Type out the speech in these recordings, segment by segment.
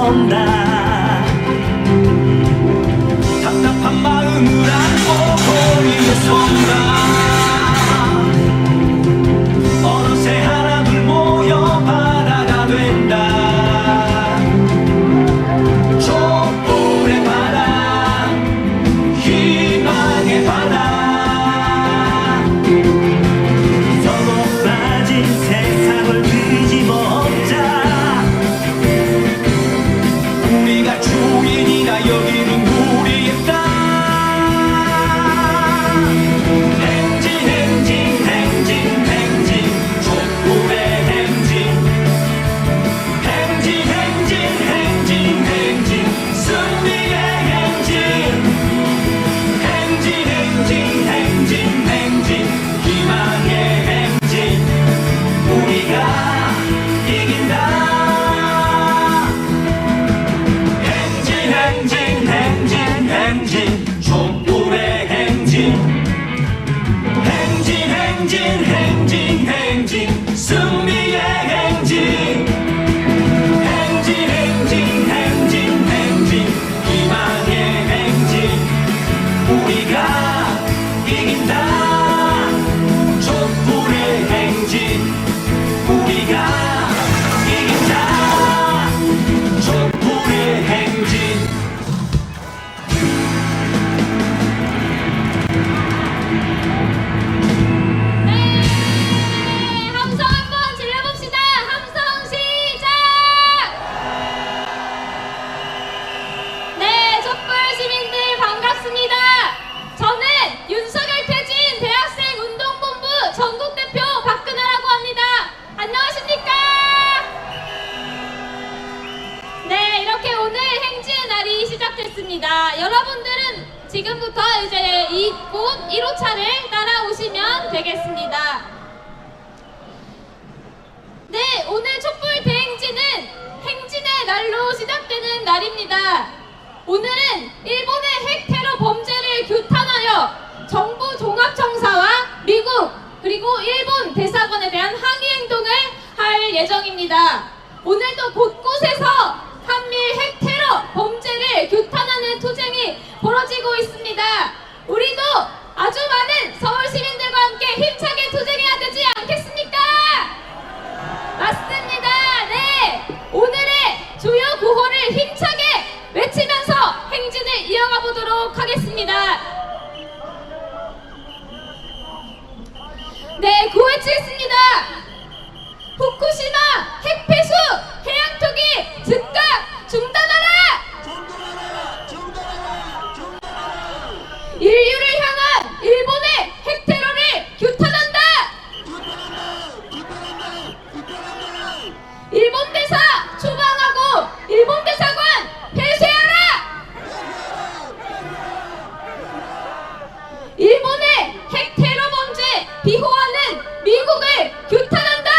온다. 답답한 마음을 안고 거리에 선다. 어느새 하나둘 모여 바다가 된다. 촛불의 바다, 희망의 바다. 서로 빠진 세상을 뒤집어엎자. 우리가 주인이라 여기는 우리의 땅. 행진 행진 행진 행진 촛불의 행진. 행진 행진 행진 행진 승리의 행진. 행진 행진 행진 행진 희망의 행진. 우리가 이긴다. 행진 행진 행진 행진 촛불의 행진. 행진 행진 행진 행진 승리의 행진. 행진 행진 행진 행진 희망의 행진. 우리가 이긴다. 촛불의 행진. 우리가 이긴다. 촛불의 행진. 네, 함성 한번 질러봅시다. 함성 시작! 네, 촛불 시민들 반갑습니다. 저는 윤석열 퇴진 대학생 운동본부 전국대표 박근혜라고 합니다. 안녕하십니까? 네, 이렇게 오늘 행진의 날이 시작됐습니다. 여러분들은 지금부터 이제 이곳 1호차를 따라오시면 되겠습니다. 네, 오늘 촛불 대행진은 행진의 날로 시작되는 날입니다. 오늘은 일본의 핵 테러 범죄를 규탄하여 정부 종합청사와 미국 그리고 일본 대사관에 대한 항의 행동을 할 예정입니다. 오늘도 곳곳에서 한미 핵 테러 범죄를 규탄하는 투쟁이 벌어지고 있습니다. 우리도 아주 많은 서울 시민들과 함께 힘차게 투쟁해야 되지 않겠습니까? 맞습니다. 네, 오늘의 주요 구호를 힘차게 외치면서 행진을 이어가 보도록 하겠습니다. 네, 구호외치겠습니다. 후쿠시마 핵폐수 해양 투기 즉각 중단하라! 인류를 향한 일본의 핵 테러를 규탄한다! 일본 대사 추방하고 일본 대사관 폐쇄하라! 일본의 핵 테러 범죄 비호하는 미국을 규탄한다!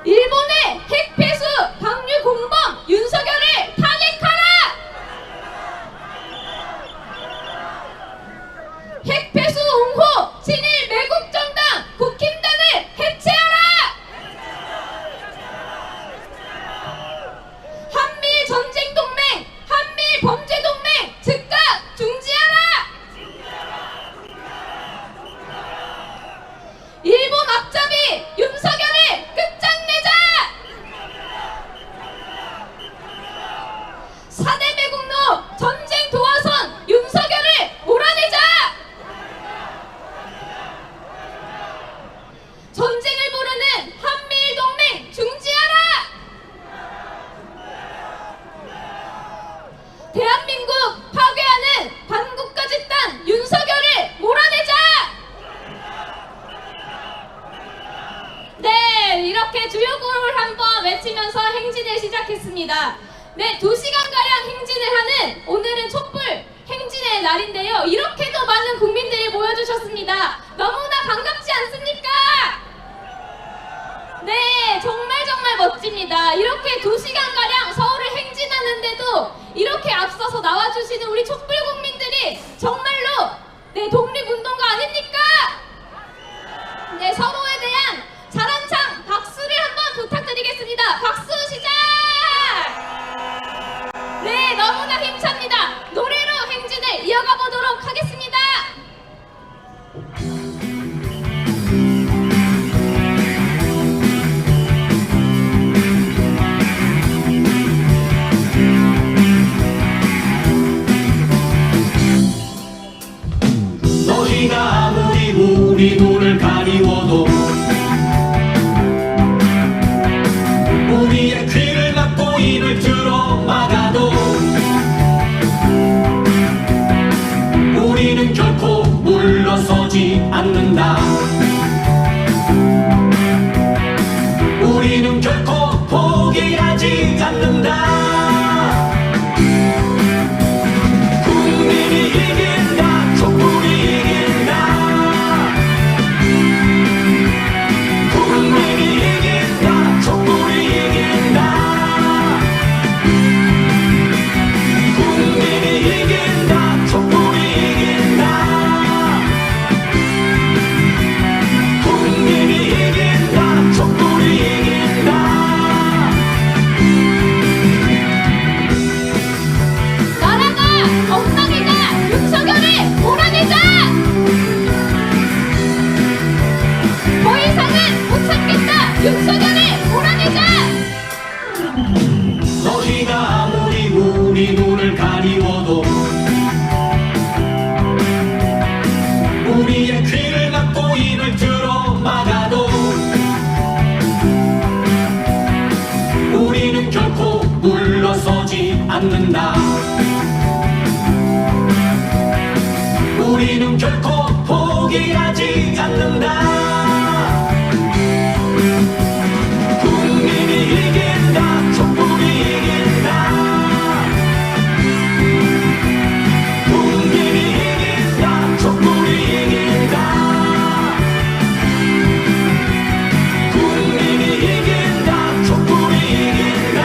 일본의 핵 폐수 방류 공범 윤석열을 탄핵하라! 핵 폐수 옹호 친일 매국 정당 국힘당을 해체하라! 한미 전쟁 동맹, 한미 범죄 동맹 즉각 중지하라! 일본 앞잡이 윤석열을 끝장내자! 4대 매국노 전쟁 도화선 윤석열을 몰아내자! 전쟁을 모르는 한미일 동맹 중지하라! 대한민국 파괴하는 반국가 집단 윤석열을 몰아내자! 네, 이렇게 주요 구호를 한번 외치면서 행진을 시작했습니다. 네, 2시간가량 행진을 하는 오늘은 촛불 행진의 날인데요. 이렇게도 많은 국민들이 모여주셨습니다. 너무나 반갑지 않습니까? 네, 정말 멋집니다. 이렇게 2시간가량 서울을 행진하는데도 이렇게 앞서서 나와주시는 우리 촛불 국민들이 정말로 네, 독립운동가 아닙니까? 네, 서로에 대한 잘 한창 박수를 한번 부탁드리겠습니다. 너희가 아무리 우리 눈을 가리워도 우리의 귀를 막고 입을 틀어 막아도 우리는 결코 물러서지 않는다. 우리는 결코 포기하지 않는다. 국민이 이긴다. 촛불이 이긴다. 국민이 이긴다. 촛불이 이긴다. 국민이 이긴다. 촛불이 이긴다. 국민이 이긴다. 촛불이 이긴다. 나라가 엉망이다. 윤석열을 몰아내자. 더 이상은 못 참겠다. 윤석열을 몰아내자. 너희가 아무리 우리 눈을 가리워도 우리의 귀를 막고 입을 틀어 막아도 우리는 결코 물러서지 않는다. 우리는 결코 포기하지 않는다. 국민이 이긴다. 촛불이 이긴다. 국민이 이긴다. 촛불이 이긴다. 국민이 이긴다. 촛불이 이긴다.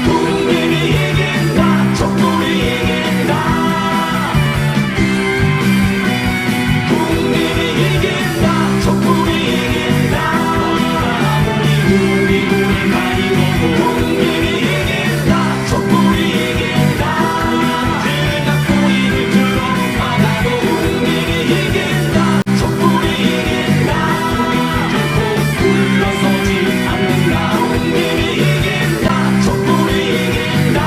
국민이 이긴다. 촛불이 이긴다. 국민이 이긴다. 촛불이 이긴다. 아무리 우리 눈을 가리워도 국민이 이긴다. 촛불이 이긴다. 귀를 닫고 입을 틀어 막아도 국민이 이긴다. 촛불이 이긴다. 결코 물러서지 않는다. 국민이 이긴다. 촛불이 이긴다.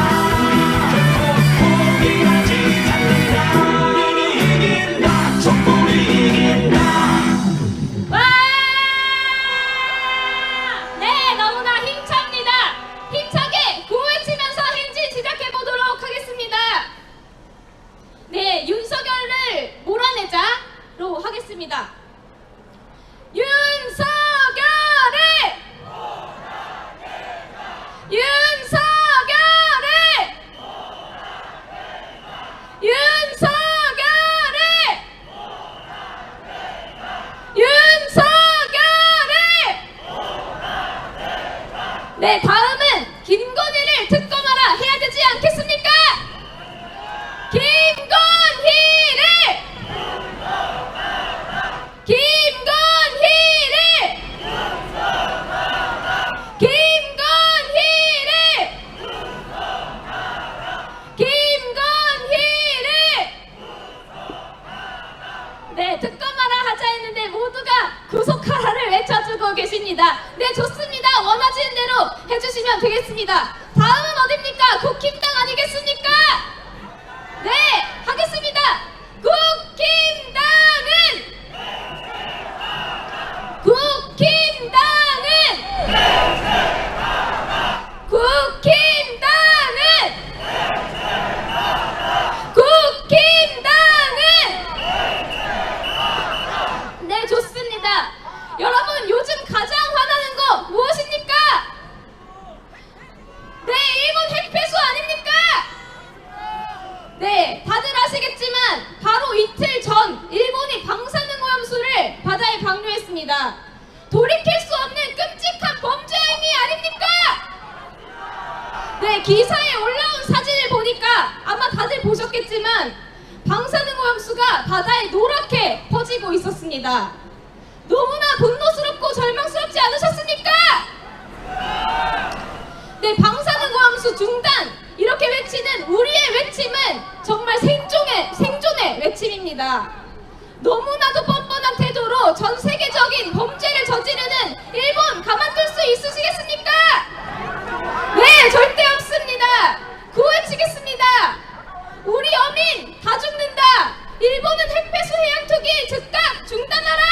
결코 포기하지 않는다. 국민이 이긴다. 촛불이 이긴다. 와! 네, 너무나 힘찹니다. 힘차게 구호외치면서 행진 시작해 보도록 하겠습니다. 네, 윤석열을 몰아내자로 하겠습니다. 윤석열을 윤석열을 윤석열을 윤석열을 네, 다음은 김건희를 특검하라 해야 되지 않겠습니까? 김건희를 김건희를 김건희를 김건희를 네, 특검하라 하자 했는데 모두가 구속하라를 외쳐주고 계십니다. 네, 좋습니다. 원하시는 대로 해주시면 되겠습니다. 다음은 어딥니까? 국힘당 아니겠습니까? 네, 하겠습니다. 국힘당은 네, 좋습니다. 여러분, 요즘 가장 화나는 거 무엇입니까? 네, 일본 핵폐수 아닙니까? 네, 다들 아시겠지만 바로 이틀 전 일본이 방사능오염수를 바다에 방류했습니다. 돌이킬 수 없는 끔찍한 범죄 행위 아닙니까? 네, 기사에 올라온 사진을 보니까 아마 다들 보셨겠지만 방사능오염수가 바다에 노랗게 퍼지고 있었습니다. 너무나 분노스럽고 절망스럽지 않으셨습니까? 네, 방사능오염수 중단 이렇게 외치는 우리의 외침은 정말 생존의 외침입니다. 너무나도 뻔뻔한 태도로 전 세계적인 범죄를 저지르는 일본 가만둘 수 있으시겠습니까? 네, 절대 없습니다. 구호외치겠습니다. 우리 어민 일본인 다 죽는다. 일본은 핵폐수 해양 투기 즉각 중단하라.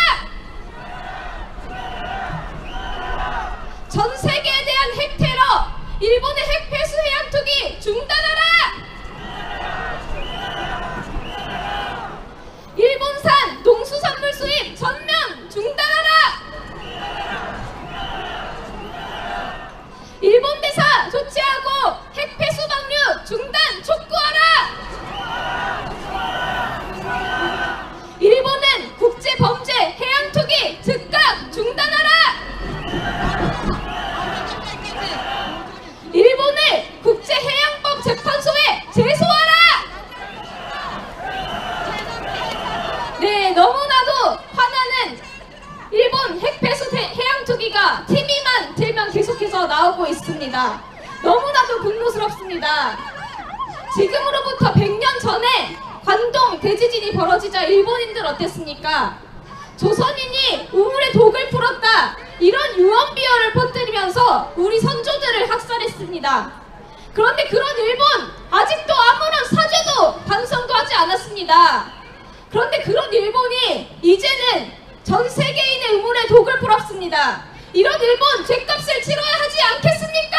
전 세계에 대한 핵 테러, 일본의 핵폐수 해양 투기 중단하라. 일본산 농수산물 수입 전면 중단하라. 일본 대사 조치하고 핵폐수 방류 중단 촉구하라. 일본은 국제 범죄 해양 투기 즉각 중단하라. 일본을 국제 해양법 재판소에 제소하라. 네, 너무나도 화나는 일본 핵폐수 해양 투기가 TV만 들면 계속해서 나오고 있습니다. 너무나도 분노스럽습니다. 지금으로부터 100년 전에 관동 대지진이 벌어지자 일본인들 어땠습니까? 조선인이 우물에 독을 풀었다, 이런 유언비어를 퍼뜨리면서 우리 선조들을 학살했습니다. 그런데 그런 일본 아직도 아무런 사죄도 반성도 하지 않았습니다. 그런데 그런 일본이 이제는 전 세계인의 우물에 독을 풀었습니다. 이런 일본 죗값을 치러야 하지 않겠습니까?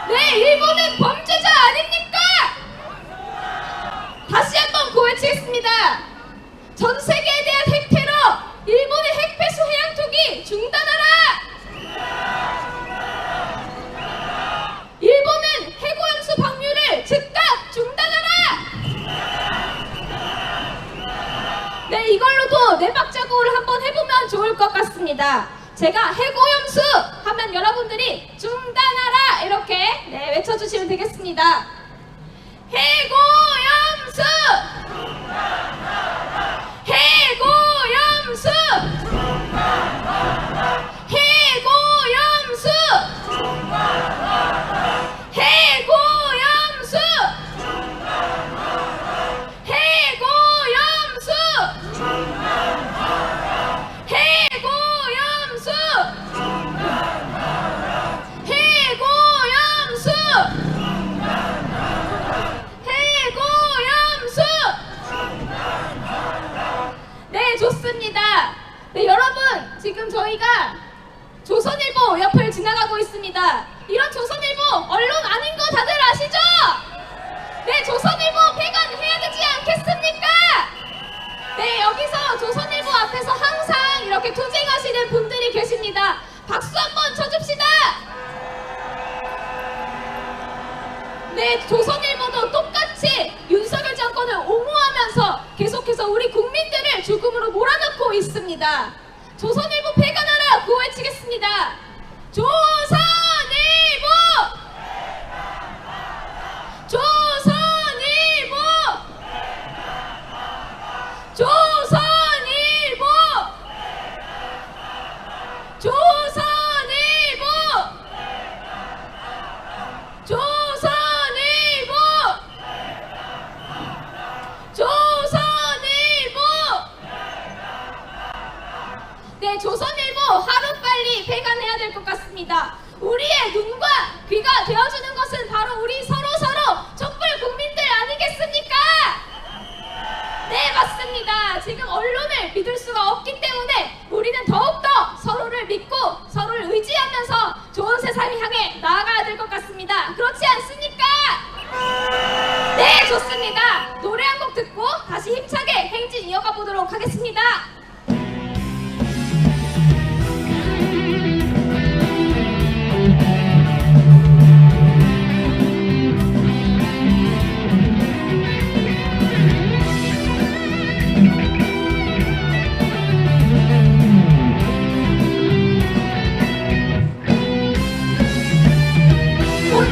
네, 일본은 범죄자 아닙니까? 다시 한번 고해치겠습니다. 전 세계에 대한 핵 테러, 일본의 핵폐수 해양 투기 중단하라. 일본은 해고염수 방류를 즉각 중단하라. 네, 이걸로도 네 박자구를 한번 해보면 좋을 것 같습니다. 제가 해고염수 하면 여러분들이 중단하라 이렇게 외쳐주시면 되겠습니다. 해고염수! 해고염수! 해고염수! 해고염수! 해고염수! 해고염수! 해고염수! 해고염수! 네, 좋습니다. 네, 여러분, 지금 저희가 조선일보 옆을 지나가고 있습니다. 이런 조선일보 언론 아닌 거 다들 아시죠? 네, 조선일보 폐간해야 되지 않겠습니까? 네, 여기서 조선일보 앞에서 항상 이렇게 투쟁하시는 분들이 계십니다. 박수 한번 쳐줍시다. 네, 조선일보도 똑같이 윤석열 정권을 옹호하면서 계속해서 우리 국민들을 죽음으로 몰아넣고 있습니다. 조선일보 폐간하라 구호외치겠습니다. 조선일보! 조선일보! 조선일보! 조선일보! 조선일보! 조선일보! 네, 조선일보 하루빨리 폐간해야 될 것 같습니다. 우리의 눈과 귀가 되어주는 것은 바로 우리 서로 촛불 국민들 아니겠습니까? 네, 맞습니다. 지금 언론을 믿을 수가 없기 때문에 우리는 더욱더 서로를 믿고 서로를 의지하면서 좋은 세상을 향해 나아가야 될 것 같습니다. 그렇지 않습니까? 네, 좋습니다. 노래 한 곡 듣고 다시 힘차게 행진 이어가 보도록 하겠습니다.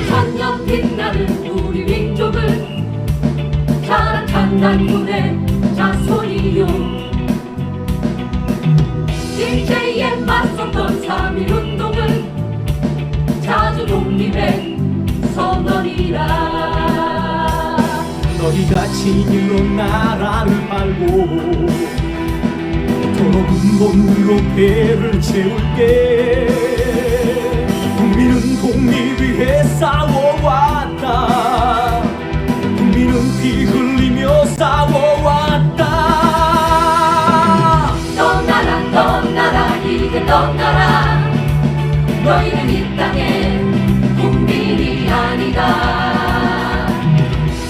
천년 빛나는 우리 민족은 자랑 강단군의 자손이요, 일제에 맞섰던 3.1운동은 자주 독립의 선언이라. 너희가 진일로 나라를 팔고 도로 근본으로 배를 채울게. 국민은 독립 위해 싸워왔다. 국민은 피 흘리며 싸워왔다. 떠나라 떠나라 이제 떠나라. 너희는 이 땅의 국민이 아니다.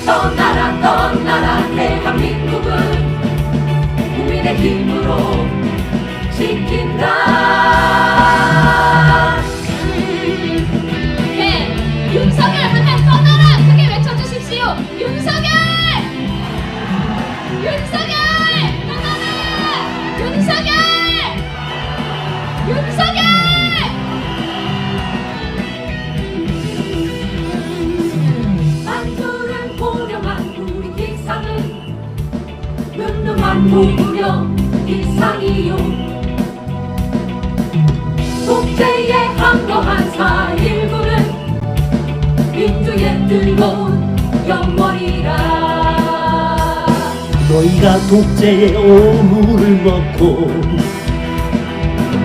떠나라 떠나라. 대한민국은 국민의 힘으로 지킨다. 네, 윤석열 하면 떠나라 크게 외쳐주십시오. 윤석열! 윤석열! 떠나라! 윤석열! 윤석열! 만두를 보려만 우리 기상은 눈만 보구려 이상이요. 독재에 항거한 4.19는 민주의 뜨거운 영원이라. 너희가 독재의 오물을 먹고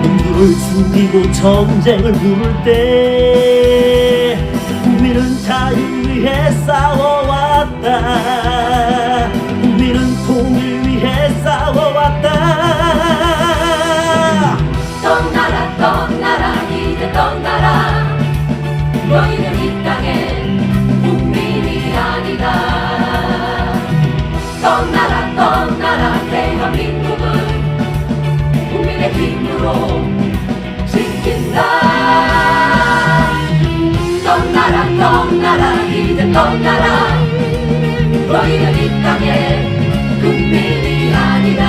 민주를 죽이고 전쟁을 부를 때 국민은 자유 위해 싸워왔다. 국민은 통일 위해 싸워왔다. 떠나라 떠나라 이제 떠나라. 너희는 이 땅의 국민이 아니다. 떠나라 떠나라. 대한민국은 국민의 힘으로 지킨다. 떠나라 떠나라 이제 떠나라. 너희는 이 땅의 국민이 아니다.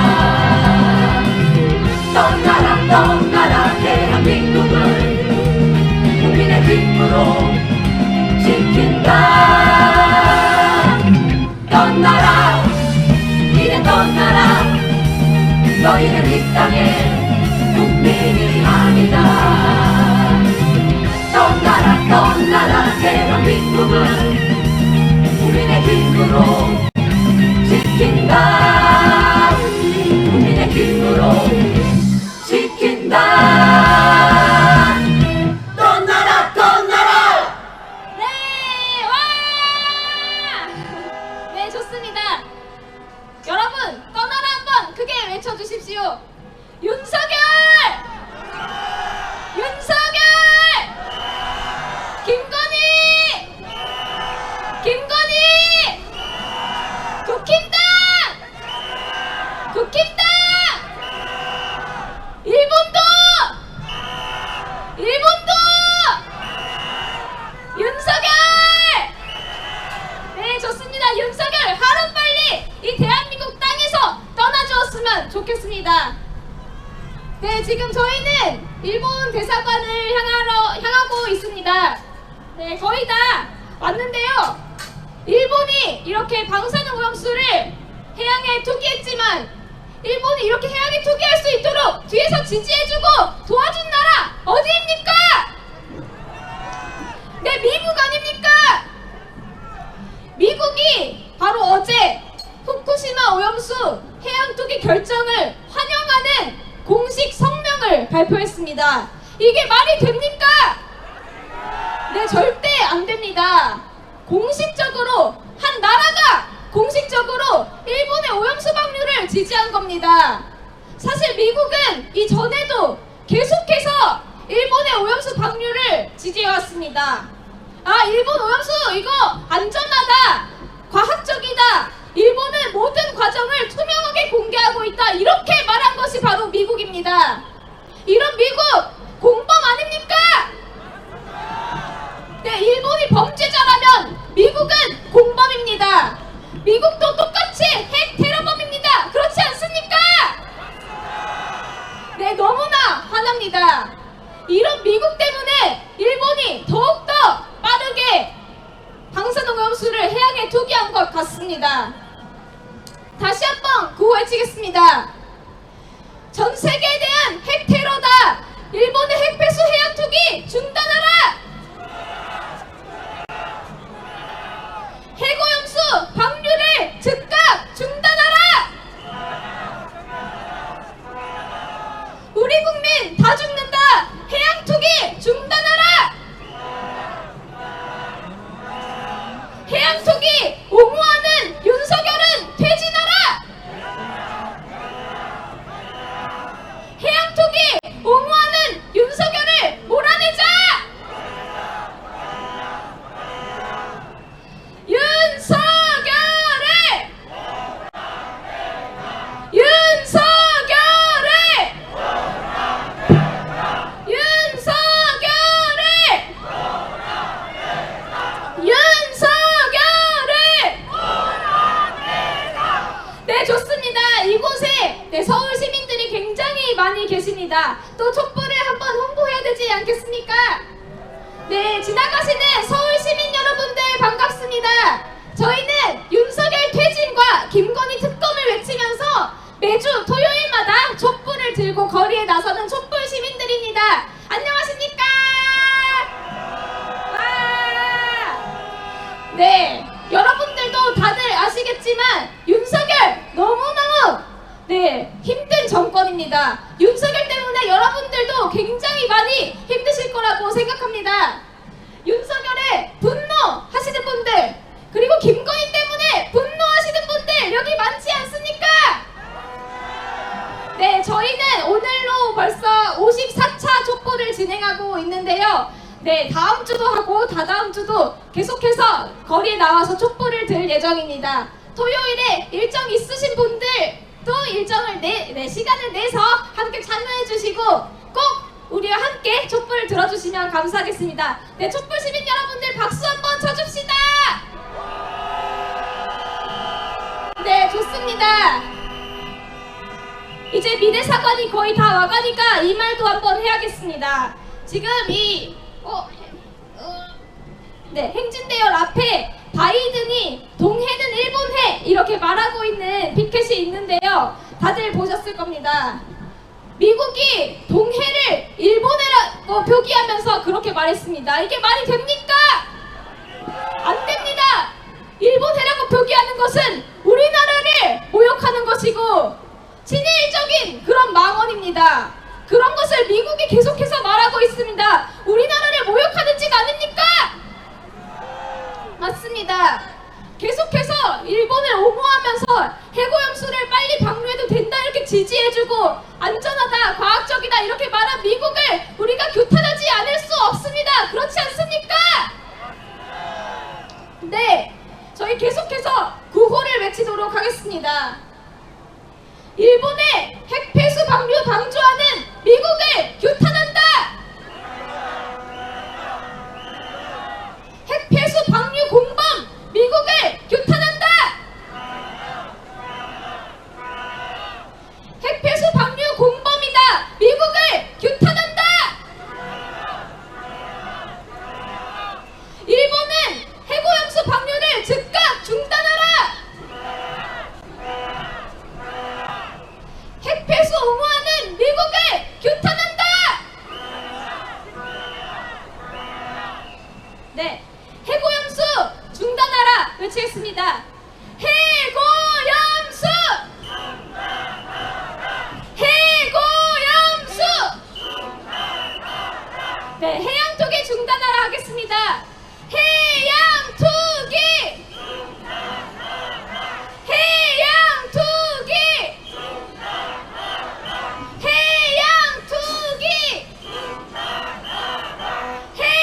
떠나라 떠나라. 대한민국은 국민의 힘으로 지킨다. 떠나라 이제 떠나라. 너희는 이 땅의 국민이 아니다. 떠나라 떠나라. 대한민국은 국민의 힘으로 지킨다. 국민의 힘으로 지킨다. 떠나라 떠나라. 네, 와! 네, 좋습니다. 여러분, 떠나라 한번 크게 외쳐주십시오. 윤석열! 윤석열! 김건희! 김건희! 국힘당! 국힘당! 일본도! 일본도! 윤석열! 네, 좋습니다. 윤석열, 하루빨리 이 대한민국 땅에서 떠나주었으면 좋겠습니다. 네, 지금 저희는 일본 대사관을 향하고 있습니다. 네, 거의 다 왔는데요. 일본이 이렇게 방사능 오염수를 해양에 투기했지만 일본이 이렇게 해양에 투기할 수 있도록 뒤에서 지지해주고 도와준 나라 어디입니까? 네, 미국 아닙니까? 미국이 바로 어제 후쿠시마 오염수 해양 투기 결정을 환영하는 공식 성명을 발표했습니다. 이게 말이 됩니까? 네, 절대 안 됩니다. 공식적으로 한 나라가 공식적으로 일본의 오염수 방류를 지지한 겁니다. 사실 미국은 이전에도 계속해서 일본의 오염수 방류를 지지해왔습니다. 아, 일본 오염수 이거 안전하다, 과학적이다, 일본은 모든 과정을 투명하게 공개하고 있다, 이렇게 말한 것이 바로 미국입니다. 이런 미국 공범 아닙니까? 네, 일본이 범죄자라면 미국은 공범입니다. 미국도 똑같이 핵 테러범입니다. 그렇지 않습니까? 네, 너무나 화납니다. 이런 미국 때문에 일본이 더욱더 빠르게 방사능 오염수를 해양에 투기한 것 같습니다. 다시 한번 구호 외치겠습니다. 전 세계에 대한 핵 테러다. 일본의 핵 폐수 해양 투기 중단하라. 해고염수 방류를 즉각 중단하라. 우리 국민 다 죽는다. 해양 투기 중단하라. 해양 투기 옹호하는 이곳에 서울 시민들이 굉장히 많이 계십니다. 또 촛불을 한번 홍보해야 되지 않겠습니까? 네, 지나가시는 서울 시민 여러분들 반갑습니다. 저희는 윤석열 퇴진과 김건희 특검을 외치면서 매주 토요일마다 촛불을 들고 거리에 나서는 촛불 시민들입니다. 안녕하십니까? 와! 네, 여러분들도 다들 아시겠지만 윤석열 너무너무 힘든 정권입니다. 윤석열 때문에 여러분들도 굉장히 많이 힘드실 거라고 생각합니다. 윤석열에 분노하시는 분들, 그리고 김건희 때문에 분노하시는 분들 여기 많지 않습니까? 네, 저희는 오늘로 벌써 54차 촛불을 진행하고 있는데요. 네, 다음 주도 하고 다다음 주도 계속해서 거리에 나와서 촛불을 들 예정입니다. 토요일에 일정 있으신 분들 또 일정을 시간을 내서 함께 참여해 주시고 꼭 우리와 함께 촛불을 들어주시면 감사하겠습니다. 네, 촛불 시민 여러분들 박수 한번 쳐줍시다. 네, 좋습니다. 이제 미래사관이 거의 다 와가니까 이 말도 한번 해야겠습니다. 지금 행진대열 앞에 바이든이 동해는 일본해 이렇게 말하고 있는 피켓이 있는데요. 다들 보셨을 겁니다. 미국이 동해를 일본해라고 표기하면서 그렇게 말했습니다. 이게 말이 됩니까? 안 됩니다. 일본해라고 표기하는 것은 우리나라를 모욕하는 것이고 친일적인 그런 망언입니다. 그런 것을 미국이 계속해서 말하고 있습니다. 우리나라를 모욕하는 짓 아닙니까? 맞습니다. 계속해서 일본을 옹호하면서 해고염수를 빨리 방류해도 된다 이렇게 지지해주고 안전하다, 과학적이다 이렇게 말한 미국을 우리가 규탄하지 않을 수 없습니다. 그렇지 않습니까? 네, 저희 계속해서 구호를 외치도록 하겠습니다. 일본의 핵폐수 방류 방조하는 미국을 규탄한다! 핵폐수 방류 공범 미국을 규탄한다! 핵폐수 방류 공범이다! 미국을 규탄한다! 일본은 해고염수 방류를 즉각 중단하라! 핵폐수 옹호하는 미국을 규탄한다! 네, 해고염수 중단하라 외치겠습니다. 해고염수! 해고염수! 네, 해양투기 중단하라 하겠습니다. 해양투기! 해양투기! 해양투기! 해양투기!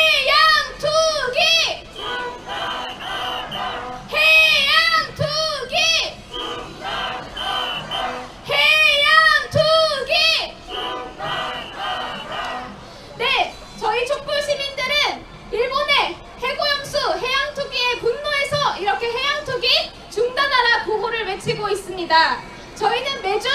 해양투기! 해양투기! 네, 저희 촛불 시민들은 일본의 해고염수 해양투기에 분노해서 이렇게 해양투기 중단하라 구호를 외치고 있습니다. 저희는 매주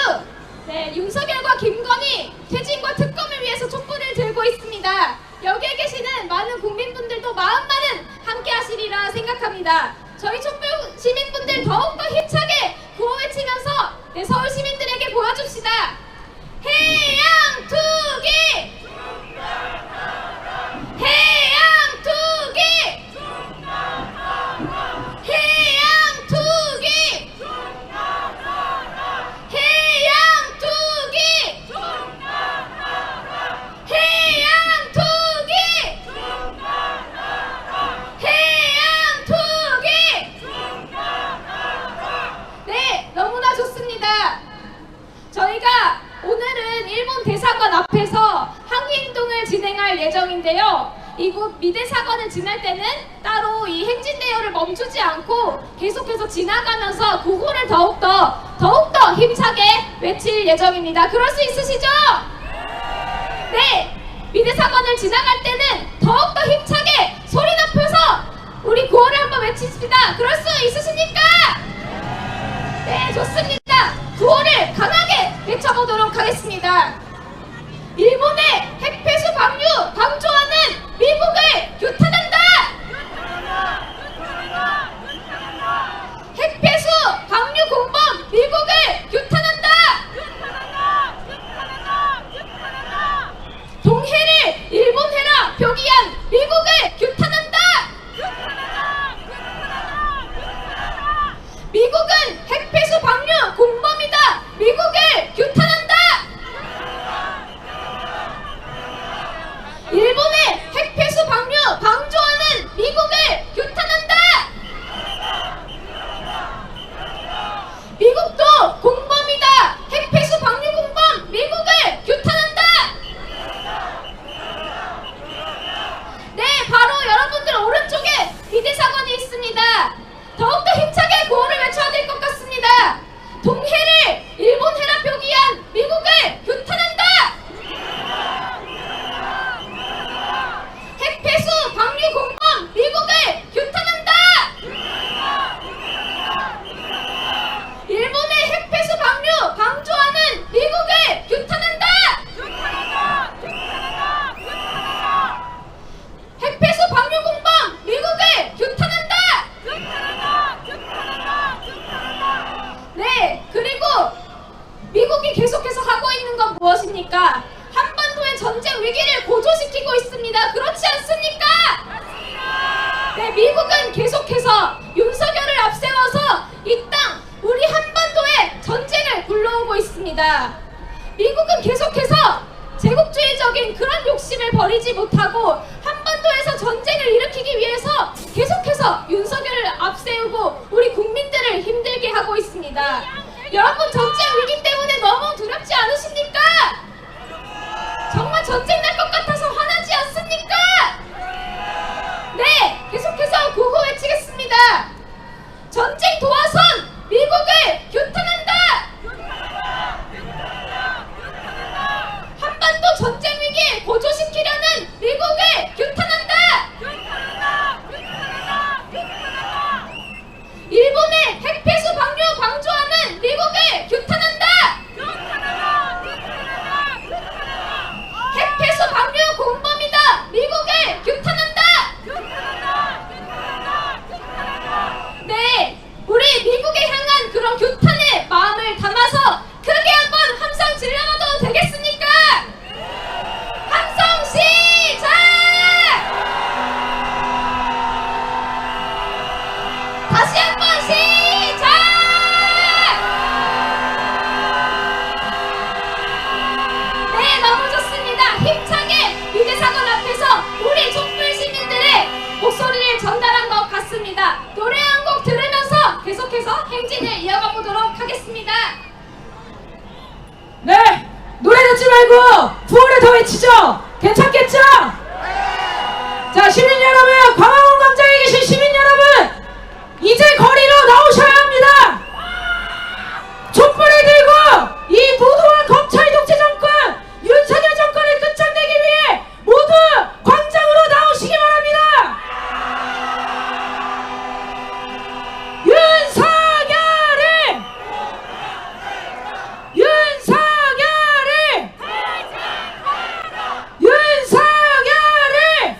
윤석열과 김건희 퇴진과 특검을 위해서 촛불을 들고 있습니다. 여기에 계시는 많은 국민분들도 마음만은 함께 하시리라 생각합니다. 저희 촛불 시민분들 더욱더 힘차게 구호 외치면서 서울 시민들에게 보여줍시다. 해양투기! 해양투기! 해양투기! 해양투기! 해양투기! 해양투기! 네, 너무나 좋습니다. 저희가 오늘은 일본 대사관 앞에서 항의행동을 진행할 예정인데요. 이곳 미대사관을 지날 때는 따로 이 행진대열을 멈추지 않고 계속해서 지나가면서 구호를 더욱더 힘차게 외칠 예정입니다. 그럴 수 있으시죠? 네! 미대사관을 지나갈 때는 더욱더 힘차게 소리 높여서 우리 구호를 한번 외칩시다. 그럴 수 있으십니까? 네, 좋습니다. 구호를 하겠습니다. 일본의 핵폐수 방류 방조하는 미국을 규탄한다! 핵폐수 방류 공범 미국을 규탄한다! 동해를 일본해라 표기한 미국을 규탄한다! 미국은 핵폐수 방류 공범이다! 미국을 규탄한다! 일본의 핵폐수 방류 방조하는 미국을 규탄한다! 미국도 공범이다! 핵폐수 방류 공범 미국을 규탄한다! 네, 바로 여러분들 오른쪽에 비대사관이 있습니다. 더욱더 힘차게 구호를 외쳐야 될 것 같습니다. 동해를 일본해라 표기한 미국을 규탄한다! 핵폐수 방류 공범 미국을 규탄한다! 일본의 핵폐수 방류 방조하는 미국을 규탄한다! 핵폐수 방류 공범 미국을 규탄한다! 네, 그리고 미국이 계속해서 하고 있는 건 무엇입니까? 한반도의 전쟁 위기를 고조시키고 있습니다. 그렇지 않습니까? 네, 미국은 계속해서 윤석열을 앞세워서 이 땅, 우리 한반도에 전쟁을 불러오고 있습니다. 미국은 계속해서 제국주의적인 그런 욕심을 버리지 못하고 한반도에서 전쟁을 일으키기 위해서 계속해서 윤석열을 앞세우고 우리 국민들을 힘들게 하고 있습니다. 여러분, 전쟁 위기 때문에 너무 두렵지 않으십니까? 정말 전쟁 날 것 같아서 화나지 않습니까? 네, 계속해서 구호 외치겠습니다. 전쟁 도화선 미국을 규탄한다! 한반도 전쟁 위기 고조시키려는 미국을 규탄한다! 일본의 핵폐수 방류 방조하는 미국을 규탄한다! 핵폐수 방류 공범이다! 미국을 규탄한다! 네, 우리 미국에 향한 그런 규탄의 마음을 담아서 크게 한번 함성 질러봐도 되겠습니까? 함성 시작! 다시 한번 시작! 네, 너무 좋습니다. 힘차게 비대사관 앞에서 우리 촛불 시민들의 목소리를 전달한 것 같습니다. 노래 한 곡 들으면서 계속해서 행진을 이어가 보도록 하겠습니다. 네, 노래 듣지 말고 구호를 더 외치죠. 괜찮겠죠? 자, 시민 여러분, 광화문 광장에 계신 시민 여러분, 이제 거리로 나오셔야 합니다. 촛불을 들고 이 무도한 검찰 독재 정권, 윤석열 정권을 끝장내기 위해 모두 광장으로 나오시기 바랍니다. 윤석열을! 윤석열을! 윤석열을!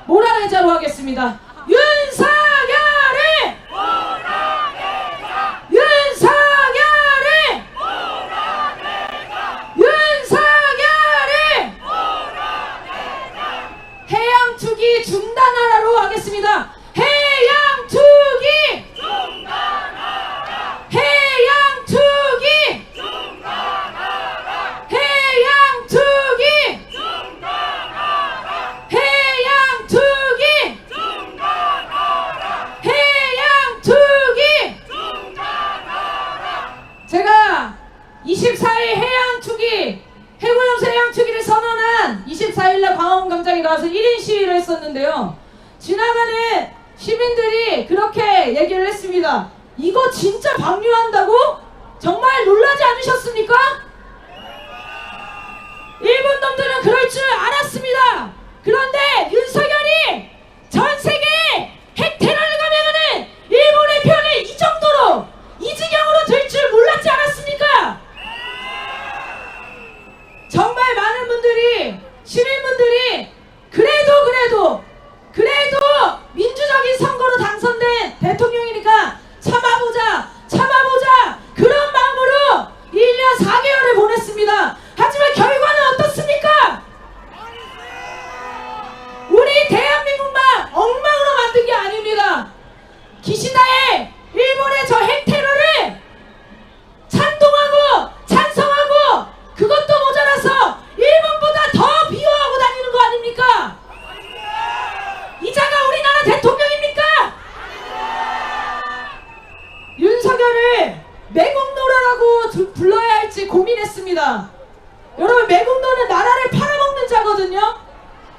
몰아내자로 하겠습니다. 윤석열을! 윤석열을! 윤석열을! 해양 투기 중단하라로 하겠습니다. 해양 투기! 해양 투기! 해양 투기! 해양 투기! 해양 투기! 제가 24일 해양 투기, 해군염수 해양 투기를 선언한 24일날 광화문 광장에 나와서 1인 시위를 했었는데요. 지나가는 시민들이 그렇게 얘기를 했습니다. 이거 진짜 방류한다고? 정말 놀라지 않으셨습니까? 일본 놈들은 그럴 줄 알았습니다. 그런데 윤석열이 전 세계에 핵 테러를 가면은 일본의 편을 이 정도로 이 지경으로 될 줄 몰랐지 않았습니까? 윤석열을 매국노라라고 불러야 할지 고민했습니다. 여러분, 매국노는 나라를 팔아먹는 자거든요.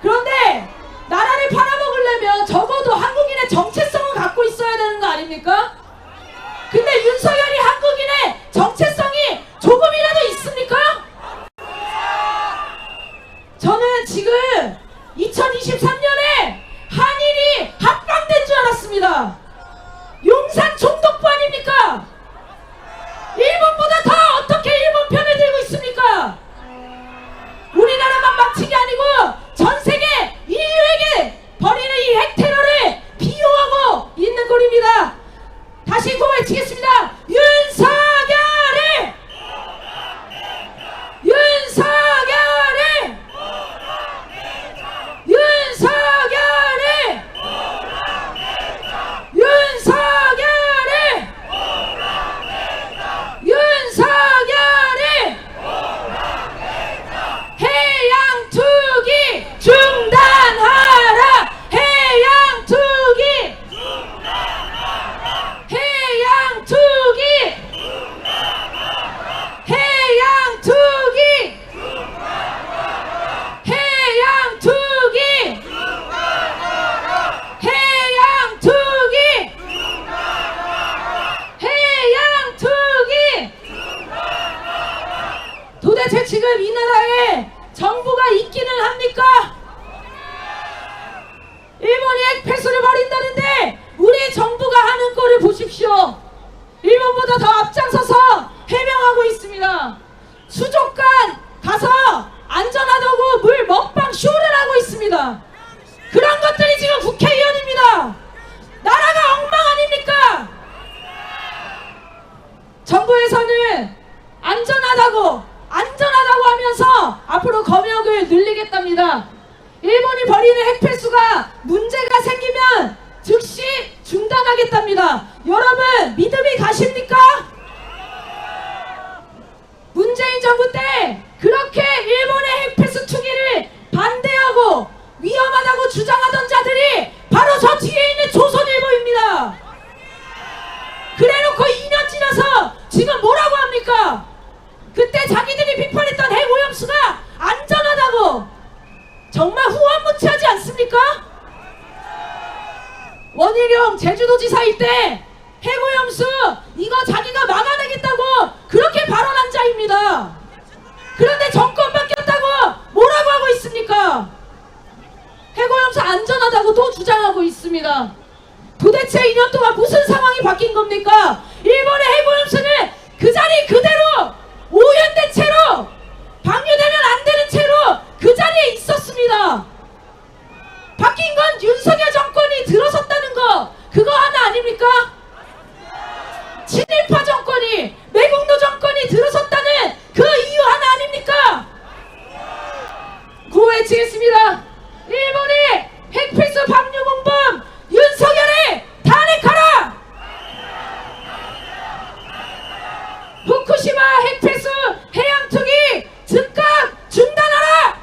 그런데 나라를 팔아먹으려면 적어도 한국인의 정체성을 갖고 있어야 되는 거 아닙니까? 근데 윤석열이 한국인의 정체성이 조금이라도 있습니까? 저는 지금 2023년에 한일이 합방된 줄 알았습니다. 용산 총독부 아닙니까? 일본보다 더 어떻게 일본 편을 들고 있습니까? 우리나라만 막힌 게 아니고 전 세계 인류에게 벌이는 이 핵테러를 비호하고 있는 꼴입니다. 다시 고해치겠습니다. 윤석열을! 윤석열을! 윤석열을! 윤석열을! 윤석열을! 해양 투기 중단하라! 해양 투기! 해양 투기! 해양 투기! 해양 투기! 해양 투기! 해양 투기! 도대체 지금 이 나라에 정부가 있기는 합니까? 일본이 핵폐수를 벌인다는데 우리 정부가 하는 꼴을 보십시오. 일본보다 더 앞장서서 해명하고 있습니다. 수족관 가서 안전하다고 물 먹방 쇼를 하고 있습니다. 그런 것들이 지금 국회의원입니다. 나라가 엉망 아닙니까? 정부에서는 안전하다고 하면서 앞으로 검역을 늘리겠답니다. 일본이 벌이는 핵폐수가 문제가 생기면 즉시 중단하겠답니다. 여러분, 믿음이 가십니까? 문재인 정부 때 그렇게 일본의 핵폐수 투기를 반대하고 위험하다고 주장하던 자들이 바로 저 뒤에 있는 조선일보입니다. 그래놓고 2년 지나서 지금 뭐라고 합니까? 그때 자기들이 비판했던 핵오염수가 안전하다고 정말 후원무치하지 않습니까? 원희룡 제주도지사일 때 핵오염수 이거 자기가 막아내겠다고 그렇게 발언한 자입니다. 그런데 정권 바뀌었다고 뭐라고 하고 있습니까? 핵오염수 안전하다고 또 주장하고 있습니다. 도대체 2년 동안 무슨 상황이 바뀐 겁니까? 일본의 핵오염수는 그 자리 그대로 오염된 채로 방류되면 안 되는 채로 그 자리에 있었습니다. 바뀐 건 윤석열 정권이 들어섰다는 거 그거 하나 아닙니까? 친일파 정권이 매국노 정권이 들어섰다는 그 이유 하나 아닙니까? 구호해치겠습니다. 일본의 핵필수 방류 공범 윤석열을 탄핵하라! 후쿠시마 핵폐수 해양 투기 즉각 중단하라!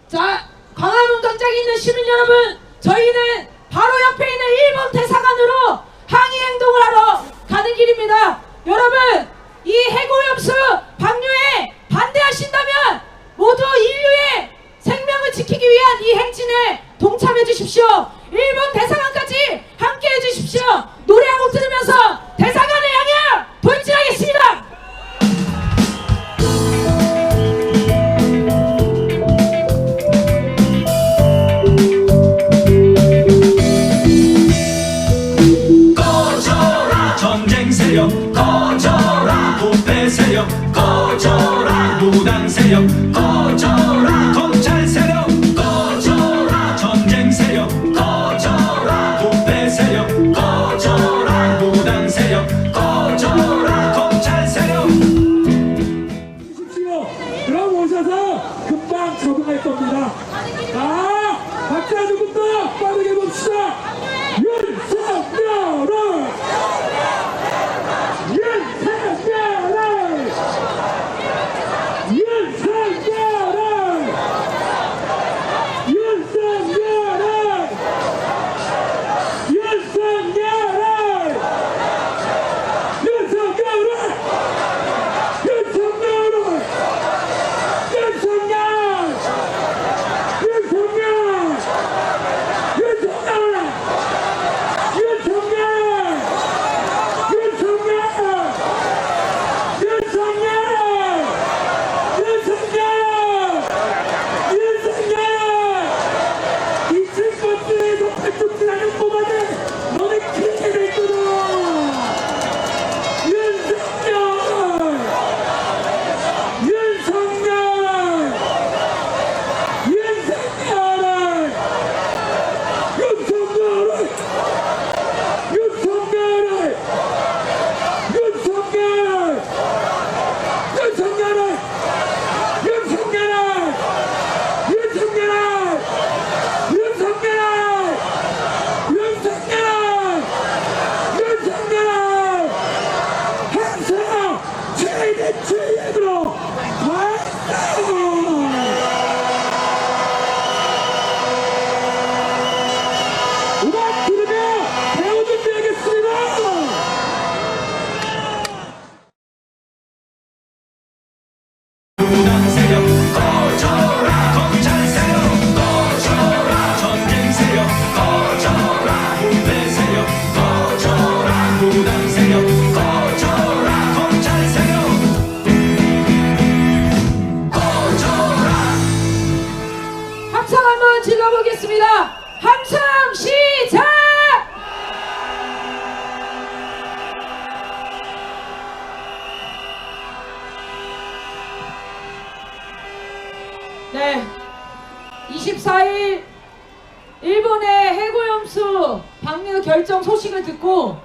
자, 광화문 광장에 있는 시민 여러분, 저희는 바로 옆에 있는 일본 대사관으로 항의 행동을 하러 가는 길입니다. 여러분, 이 핵오염수 방류에 반대하신다면 모두 인류의 생명을 지키기 위한 이 행진에 동참해 주십시오. 일본 대사관까지 함께 해 주십시오. 노래 한 곡 들으면서 대사관을 향해 돌진하겠습니다. 꺼져라 전쟁 세력, 꺼져라 부패 세력, 꺼져라 무당 세력, 꺼져라 검찰 세력, 꺼져라 전쟁 세력, 꺼져라 방류 결정 소식을 듣고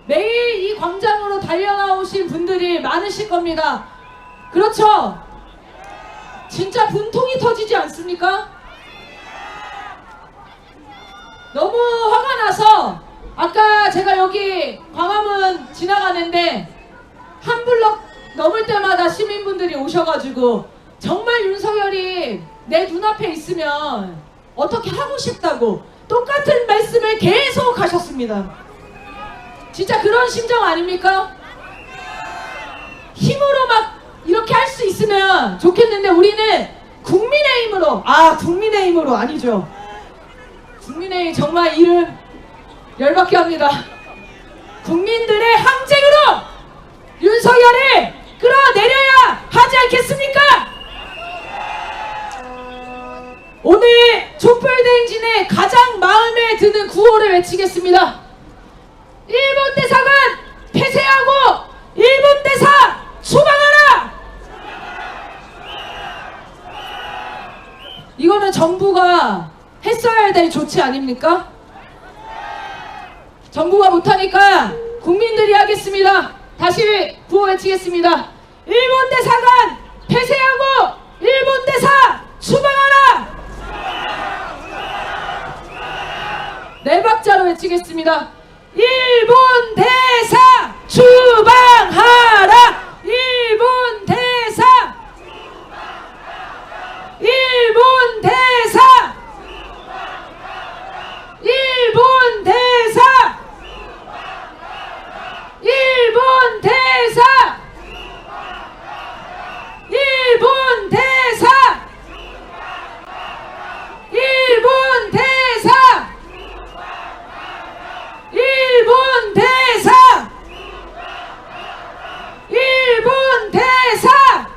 매일 이 광장으로 달려나오신 분들이 많으실 겁니다. 그렇죠? 진짜 분통이 터지지 않습니까? 너무 화가 나서 아까 제가 여기 광화문 지나가는데 한 블럭 넘을 때마다 시민분들이 오셔가지고 정말 윤석열이 내 눈앞에 있으면 어떻게 하고 싶다고 똑같은 말씀을 계속 하셨습니다. 진짜 그런 심정 아닙니까? 힘으로 막 이렇게 할 수 있으면 좋겠는데 우리는 국민의힘으로, 국민의힘으로 아니죠. 국민의힘 정말 이름 열받게 합니다. 국민들의 항쟁으로 윤석열을 끌어내려야 하지 않겠습니까? 오늘 촛불대행진의 가장 마음에 드는 구호를 외치겠습니다. 일본 대사관 폐쇄하고 일본 대사 추방하라! 이거는 정부가 했어야 될 조치 아닙니까? 정부가 못하니까 국민들이 하겠습니다. 다시 구호 외치겠습니다. 일본 대사관 폐쇄하고 일본 대사 추방하라! 네 박자로 외치겠습니다. 일본 대사 추방하라! 일본 대사! 일본 대사! 일본 대사! 일본 대사! 일본 대사! 일본 대사! 일본 대사! 일본 대사!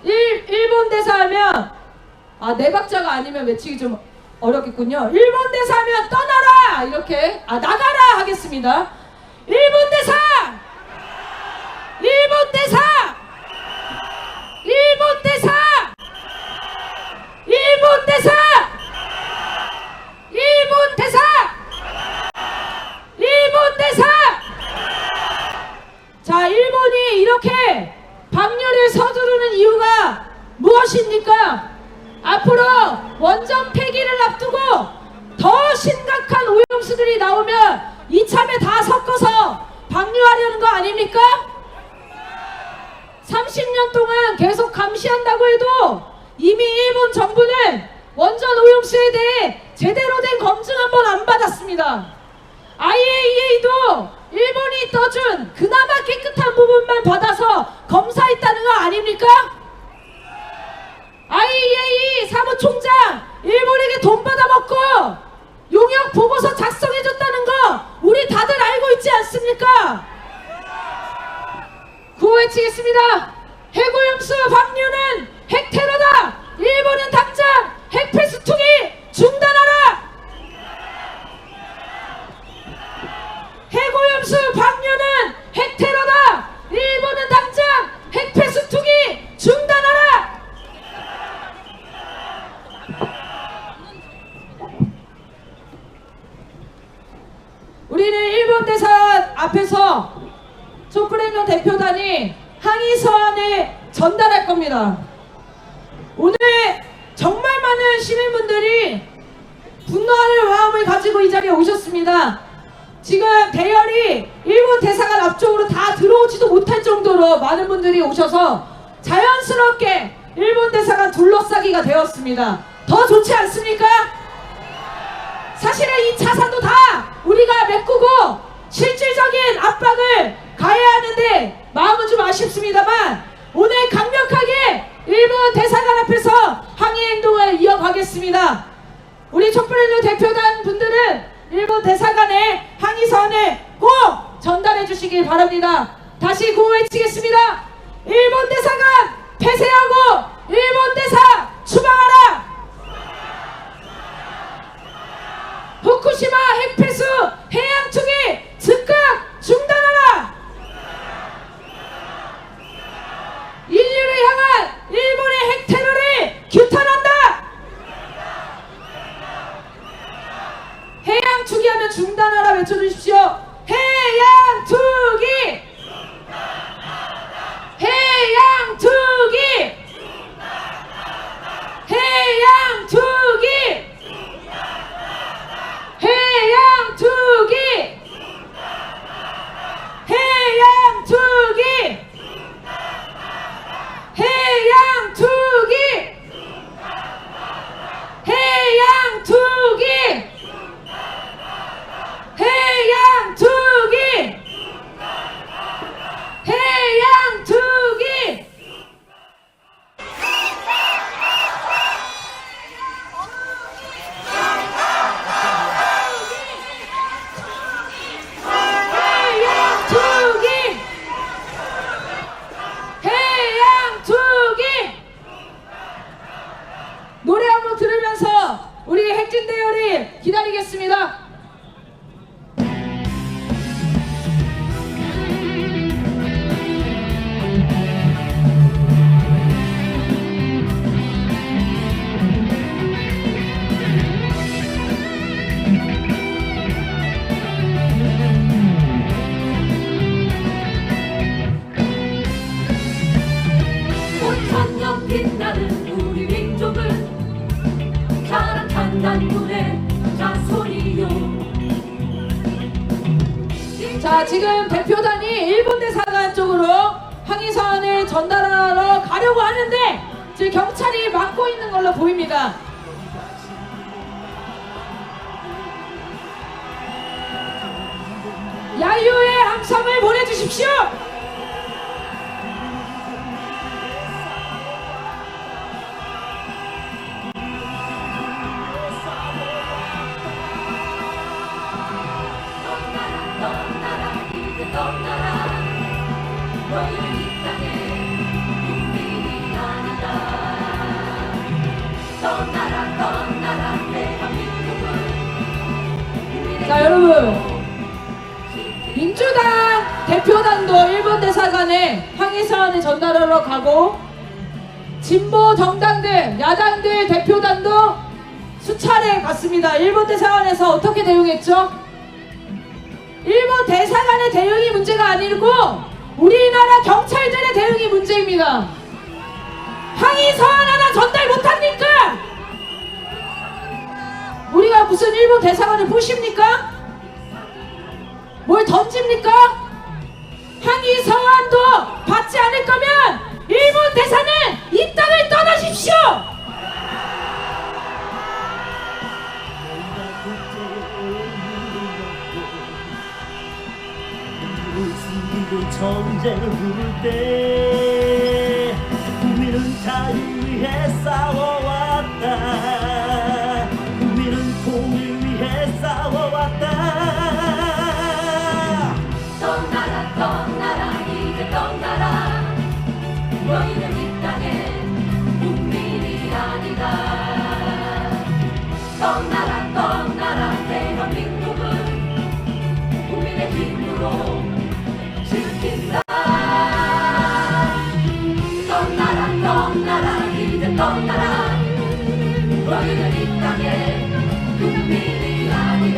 일본 대사 하면 네 박자가 아니면 외치기 좀 어렵겠군요. 일본 대사 하면 떠나라! 이렇게 나가라! 하겠습니다. 일본 대사! 일본 대사! 일본 대사! 일본 대사! 일본 대사! 일본 대사! 자, 일본이 이렇게 방류를 서두르는 이유가 무엇입니까? 앞으로 원전 폐기를 앞두고 더 심각한 오염수들이 나오면 이참에 다 섞어서 방류하려는 거 아닙니까? 30년 동안 계속 감시한다고 해도 이미 일본 정부는 원전 오염수에 대해 제대로 된 검증 한 번 안 받았습니다. IAEA도 일본이 떠준 그나마 깨끗한 부분만 받아서 검사했다는 거 아닙니까? IAEA 사무총장 일본에게 돈 받아먹고 용역 보고서 작성해줬다는 거 우리 다들 알고 있지 않습니까? 구호 외치겠습니다. 핵오염수 방류는 핵테러다. 일본은 당장 핵폐수 투기 중단하라. 핵오염수 방류는 핵테러다. 일본은 당장 핵폐수 투기 중단하라. 우리는 일본 대사관 앞에서 촛불행동 대표단이 항의 서한을 전달할 겁니다. 오늘 정말 많은 시민분들이 분노하는 마음을 가지고 이 자리에 오셨습니다. 지금 대열이 일본 대사관 앞쪽으로 다 들어오지도 못할 정도로 많은 분들이 오셔서 자연스럽게 일본 대사관 둘러싸기가 되었습니다. 더 좋지 않습니까? 사실은 이 차산도 다 우리가 메꾸고 실질적인 압박을 가해야 하는데 마음은 좀 아쉽습니다만 오늘 강력하게 일본 대사관 앞에서 항의 행동을 이어가겠습니다. 우리 촛불행동 대표단 분들은 일본 대사관에 항의서한을 꼭 전달해 주시길 바랍니다. 다시 구호 외치겠습니다. 일본 대사관 폐쇄하고 일본 대사 추방하라. 후쿠시마 핵폐수 해양 투기 즉각 중단하라. 인류를 향한 일본의 핵 테러를 규탄한다. 중단하면 중단하라 외쳐주십시오. 해양투기! 해양투기! 해양투기! 해양투기! 해양투기! 해양투기! 해양투기! 해양투기! 해양투기! 해양투기! 해양투기! 노래 한번 들으면서 우리 행진 대열이 기다리겠습니다. 천년 빛나는 우리 민족은 자란 탄단물의 자손이요. 자, 지금 대표단이 일본 대사관 쪽으로 항의서한을 전달하러 가려고 하는데 지금 경찰이 막고 있는 걸로 보입니다. 야유의 함성을 보내주십시오. 떠나라 이제 떠나라. 너희는 이 땅의 국민이 아니다. 떠나라 대한민국은 국민의 자, 여러분, 민주당 대표단도 일본 대사관에 항의서한을 전달하러 가고 진보 정당들, 야당들 대표단도 수차례 갔습니다. 일본 대사관에서 어떻게 대응했죠? 일본 대사관의 대응이 문제가 아니고 우리나라 경찰들의 대응이 문제입니다. 항의서한 하나 전달 못합니까? 우리가 무슨 일본 대사관을 부십니까? 뭘 던집니까? 항의서한도 받지 않을 거면 일본 대사는 이 땅을 떠나십시오! 숨기고 전쟁을 부를 때 국민은 자유 위해 싸워왔다. 국민은 통일 위해 싸워왔다. 떠나라 이제 떠나라. 너희는 이 땅의 국민이 아니다. 떠나라 대한민국은 국민의 힘으로 지킨다. 떠나라 이제 떠나라. 너희는 이 땅의 국민이 아니다.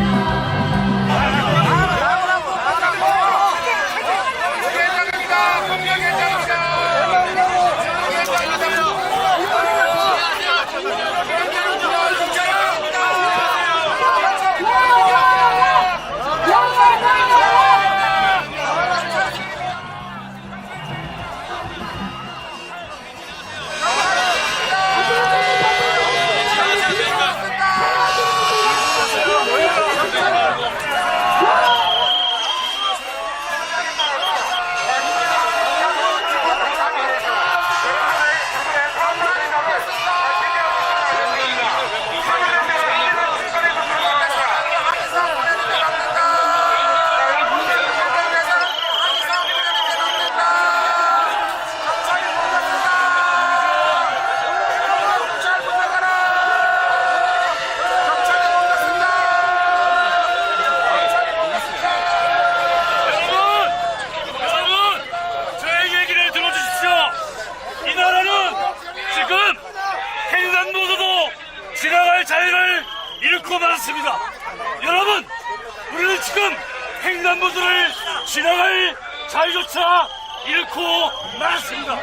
지나갈 자유를 잃고 말았습니다. 여러분, 우리는 지금 횡단보도를 지나갈 자유조차 잃고 말았습니다.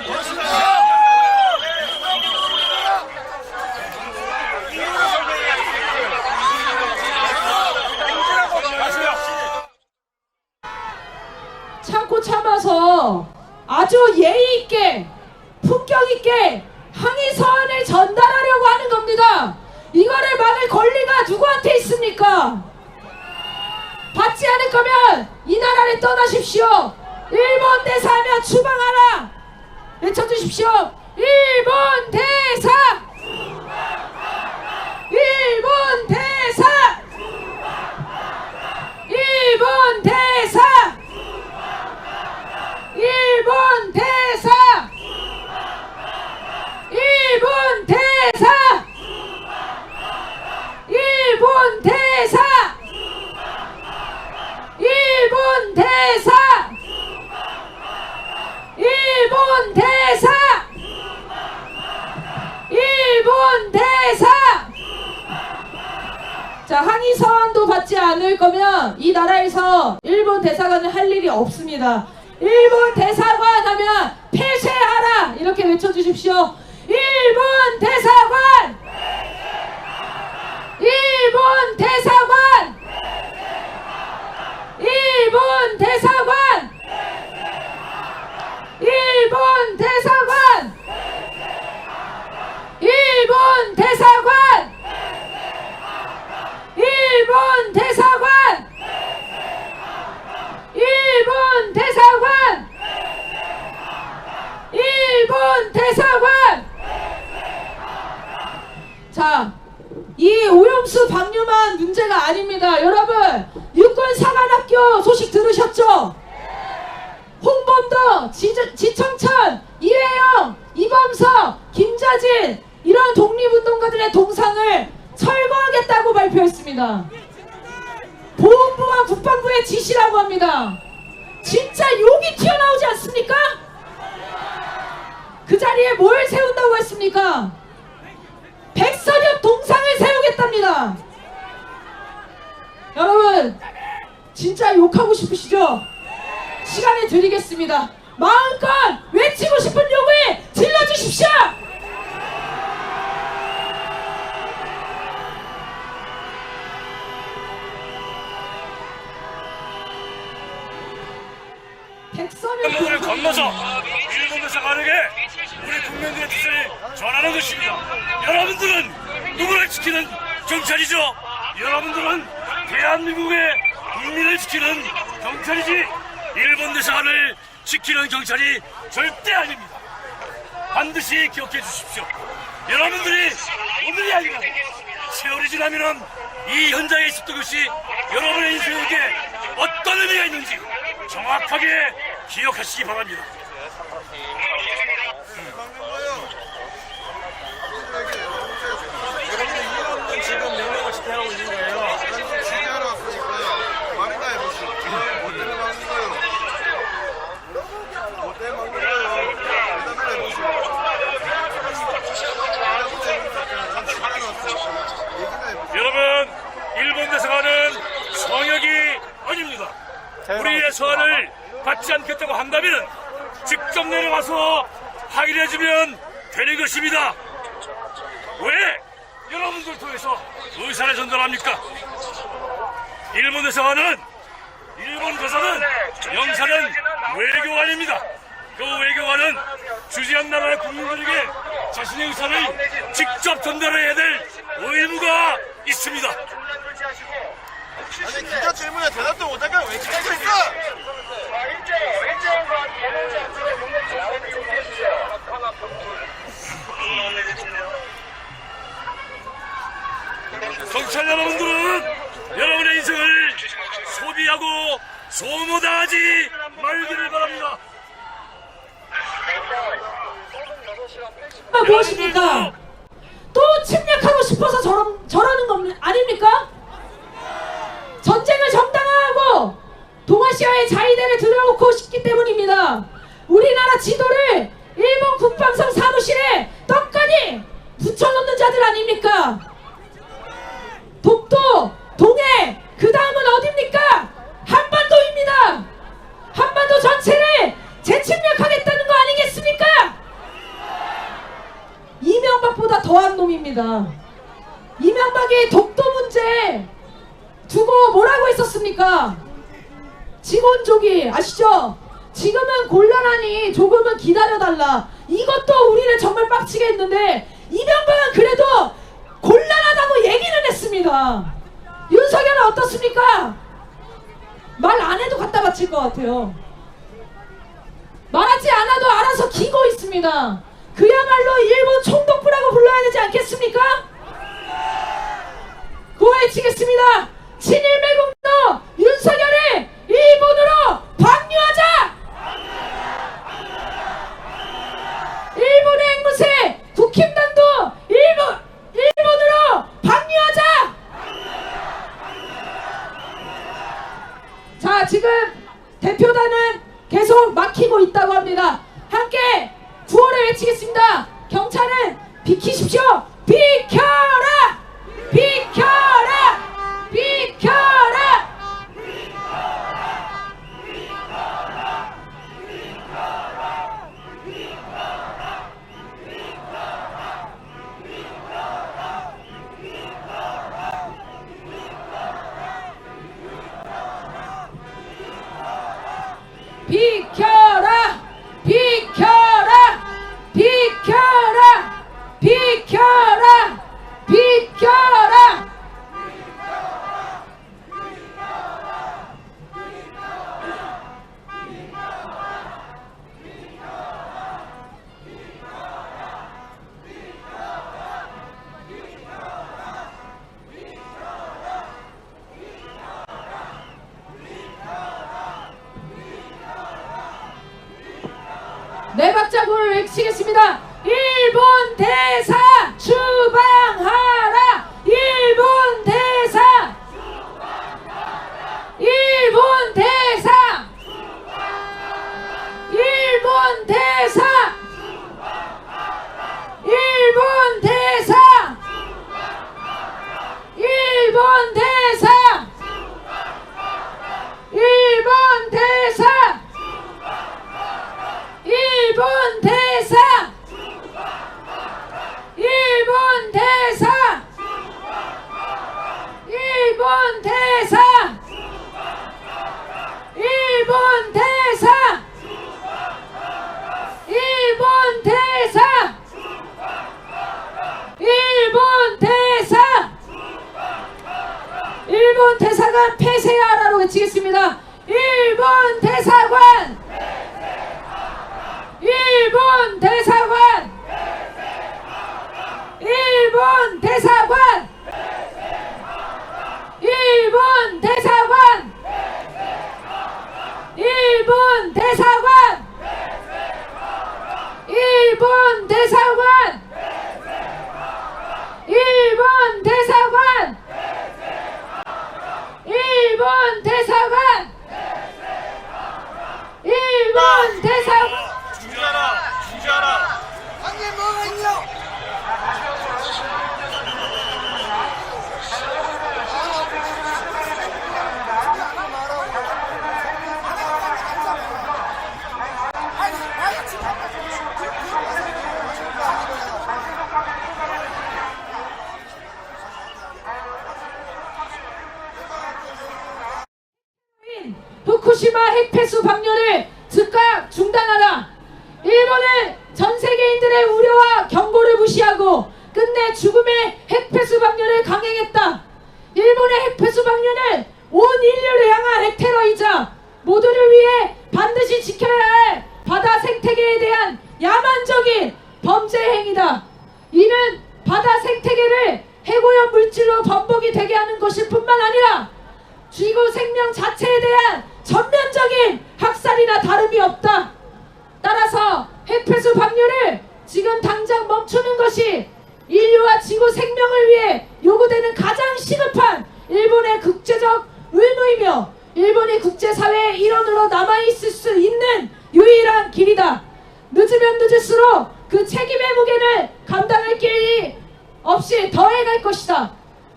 참고 참아서 아주 예의 있게 품격 있게 항의 서한을 전달하려고 하는 겁니다. 이거를 막을 권리가 누구한테 있습니까? 받지 않을 거면 이 나라를 떠나십시오. 일본 대사하면 추방하라. 외쳐주십시오. 일본 대사. 일본 대사. 일본 대사. 일본 대사. 일본 대사. 일본 대사. 일본 대사. 일본 대사. 일본 대사. 자, 항의 서한도 받지 않을 거면 이 나라에서 일본 대사관을 할 일이 없습니다. 일본 대사관 하면 폐쇄하라 이렇게 외쳐주십시오. 일본 대사관. 일본 대사관. 일본 대사관. 일본 대사관. 일본 대사관. 일본 대사관. 일본 대사관. 일본 대사관. 자, 이 오염수 방류만 문제가 아닙니다. 여러분, 육군사관학교 소식 들으셨죠? 홍범도, 지청천, 이회영, 이범석, 김자진 이런 독립운동가들의 동상을 철거하겠다고 발표했습니다. 보훈부와 국방부의 지시라고 합니다. 진짜 욕이 튀어나오지 않습니까? 그 자리에 뭘 세운다고 했습니까? 백선엽 동상을 세우겠답니다. 여러분, 진짜 욕하고 싶으시죠? 시간을 드리겠습니다. 마음껏 외치고 싶은 욕을 질러주십시오. 백선엽을 건너서 일본 대사관에게 우리 국민들의 뜻을 전하는 것입니다. 여러분들은 누구를 지키는 경찰이죠? 여러분들은 대한민국의 국민을 지키는 경찰이지 일본 대사관을 지키는 경찰이 절대 아닙니다. 반드시 기억해 주십시오. 여러분들이 오늘이 아니라 세월이 지나면 이 현장에 있었던 것이 여러분의 인생에게 어떤 의미가 있는지 정확하게 기억하시기 바랍니다. 여러분은 지금 명령을 집행하고 있는 거예요. 지휘하러 왔으니까 말이나 해보시죠. 뭐 때문에 막는 거예요? 뭐 때문에 막는 거예요? 대답을 해보시죠. 여러분, 일본 대사관은 성역이 아닙니다. 우리의 서한을 받지 않겠다고 한다면 직접 내려와서 확인해주면 되는 것입니다. 왜 여러분들 통해서 의사를 전달합니까? 일본 대사관은 영사는 외교관입니다. 그 외교관은 주재한 나라의 국민들에게 자신의 의사를 직접 전달해야 될 의무가 있습니다. 아니 기자 질문에 대답도 못하게 왜 찍고 있어? 경찰 여러분들은 여러분의 인생을 소비하고 소모당하지 말기를 바랍니다. 무엇입니까? 또 침략하고 싶어서 저러는 거 아닙니까? 전쟁을 정당화하고 동아시아의 자위대를 들여놓고 싶기 때문입니다. 우리나라 지도를 일본 국방성 사무실에 떡하니 붙여놓는 자들 아닙니까? 독도, 동해, 그 다음은 어딥니까? 있습니다. 이명박이 독도 문제 두고 뭐라고 했었습니까? 직원족이 아시죠? 지금은 곤란하니 조금은 기다려달라. 이것도 우리는 정말 빡치게 했는데 이명박은 그래도 곤란하다고 얘기는 했습니다. 윤석열은 어떻습니까? 말 안 해도 갖다 바칠 것 같아요. 말하지 않아도 알아서 기고 있습니다. 그야말로 일본 총독부라고 불러야 되지 않겠습니까? 구호해치겠습니다. 친일 매국노 윤석열을 일본으로 방류하자! 일본의 앵무새 국힘당도 일본으로 방류하자! 자, 지금 대표단은 계속 막히고 있다고 합니다. 함께 구호를 외치겠습니다. 경찰은 비키십시오. 비켜라! 비켜라! 비켜라! 비켜라! 비켜라! 비켜라! 비켜라! 비켜라! 네 박자구를 외치겠습니다. 일본 대사 추방하라! 일본 대사! 일본 대사! 일본 대사! 일본 대사! 일본 대사! 일본 대사! 일본 대사! 일본 대사! 일본 대사! 일본 대사! 일본 대사! 일본 대사! 일본 대사관 폐쇄하라로 외치겠습니다. 일본 대사관! 일본 대사관! 일본 대사관! 일본 대사관! 일본 대사관! 일본 대사관! 일본 대사관! 일본 대사관! 일본 대사관! 중지하라! 중지하라! 후쿠시마 핵폐수 방류를 즉각 중단하라. 일본은 전 세계인들의 우려와 경고를 무시하고 끝내 죽음의 핵폐수 방류를 강행했다. 일본의 핵폐수 방류는 온 인류를 향한 핵테러이자 모두를 위해 반드시 지켜야 할 바다 생태계에 대한 야만적인 범죄 행위다. 이는 바다 생태계를 해고용 물질로 범벅이 되게 하는 것일 뿐만 아니라 지구 생명 자체에 대한 전면적인 학살이나 다름이 없다. 따라서 핵폐수 방류를 지금 당장 멈추는 것이 인류와 지구 생명을 위해 요구되는 가장 시급한 일본의 국제적 의무이며 일본이 국제사회의 일원으로 남아있을 수 있는 유일한 길이다. 늦으면 늦을수록 그 책임의 무게를 감당할 길이 없이 더해갈 것이다.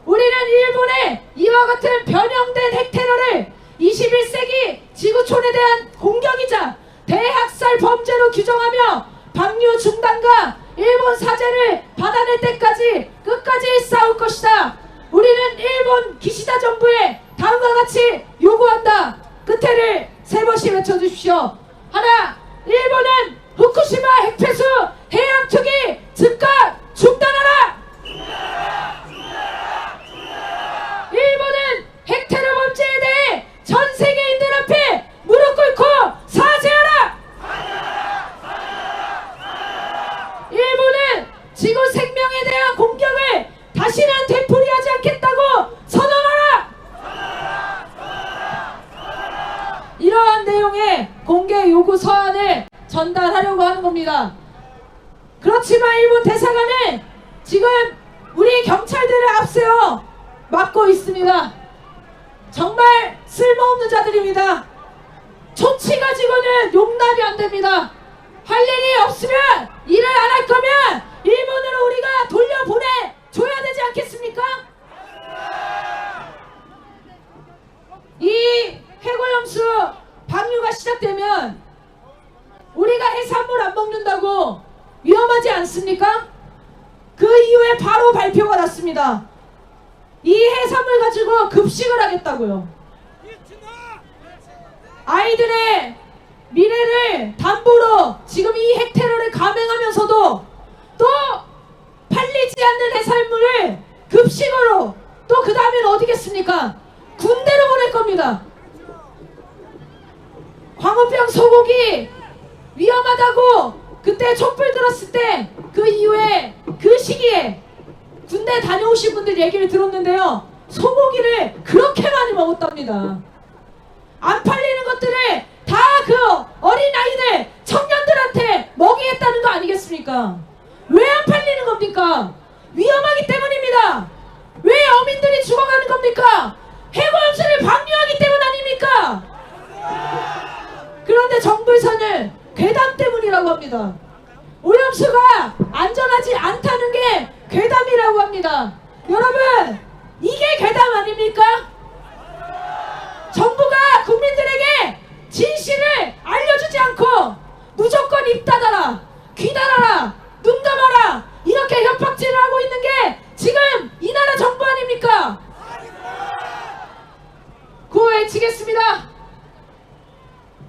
우리는 일본의 이와 같은 변형된 핵테러를 21세기 지구촌에 대한 공격이자 대학살 범죄로 규정하며 방류 중단과 일본 사죄를 받아낼 때까지 끝 끝까지 싸울 것이다. 우리는 일본 기시다 정부에 다음과 같이 요구한다. 끝에를 세 번씩 외쳐주십시오. 하나, 일본은 후쿠시마 핵폐수 해양 투기 즉각 중단하라. 일본은 핵테러 범죄에 대해 전 세계인들 앞에 무릎 꿇고 사죄하라. 일본은 지구 생명에 대한 공격을 다시는 되풀이하지 않겠다고 선언하라. 이러한 내용의 공개 요구 서한을 전달하려고 하는 겁니다. 그렇지만 일본 대사관은 지금 우리 경찰들을 앞세워 막고 있습니다. 정말 쓸모없는 자들입니다. 조치 가지고는 용납이 안 됩니다. 할 일이 없으면 일을 안 할 거면 일본으로 우리가 돌려보내줘야 되지 않겠습니까? 이 해고염수 방류가 시작되면 우리가 해산물 안 먹는다고 위험하지 않습니까? 그 이후에 바로 발표가 났습니다. 이 해산물 가지고 급식을 하겠다고요. 아이들의 미래를 담보로 지금 이 핵테러를 감행하면서도 또 팔리지 않는 해산물을 급식으로 또 그 다음엔 어디겠습니까? 군대로 보낼 겁니다. 광우병 소고기 위험하다고 그때 촛불 들었을 때 그 이후에 그 시기에 군대 다녀오신 분들 얘기를 들었는데요. 소고기를 그렇게 많이 먹었답니다. 안 팔리는 것들을 다 그 어린아이들, 청년들한테 먹이겠다는 거 아니겠습니까? 왜 안 팔리는 겁니까? 위험하기 때문입니다. 왜 어민들이 죽어가는 겁니까? 해고염수를 방류하기 때문 아닙니까? 그런데 정부에서는 괴담 때문이라고 합니다. 오염수가 안전하지 않다는 게 괴담이라고 합니다. 여러분, 이게 괴담 아닙니까? 정부가 국민들에게 진실을 알려주지 않고 무조건 입 닫아라, 귀 닫아라, 눈 감아라 이렇게 협박질을 하고 있는 게 지금 이 나라 정부 아닙니까? 구호 외치겠습니다.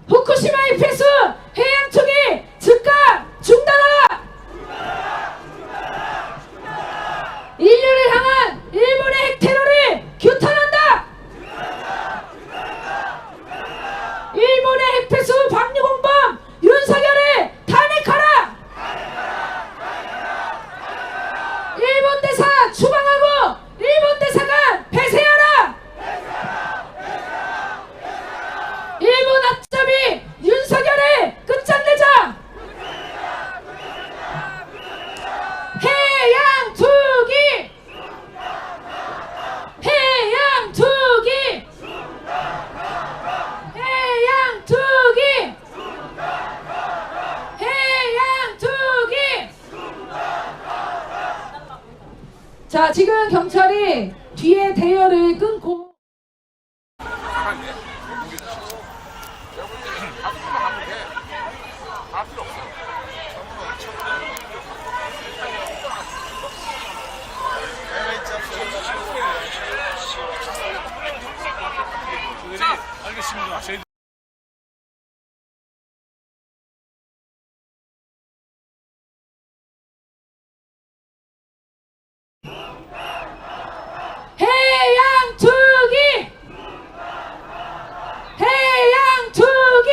후쿠시마 핵폐수 해양 투기 즉각 중단하라! 인류를 향한 일본의 핵테러를 규탄한다! 일본의 핵폐수 방류 공범 윤석열을 탄핵하라! 일본 대사 추방하고 일본 대사관 폐쇄하라! 일본 앞잡이 윤석열을 끝장내자! 해양 투기! 해양 투기! 해양 투기! 해양 투기! 자, 지금 경찰이 뒤에 대열을 끊고 알겠습니다. 저희 해양 투기! 해양 투기!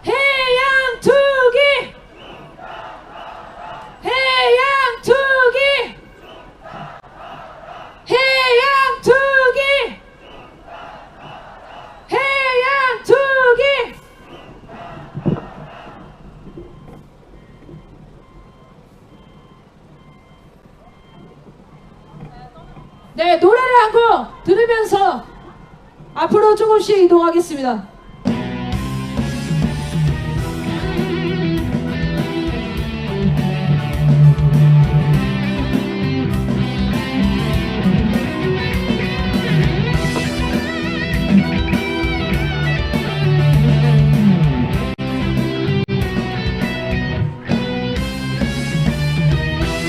해양 투기! 해양 투기! 해양 투기! 해양 투기! 네, 노래를 한 곡 들으면서 앞으로 조금씩 이동하겠습니다.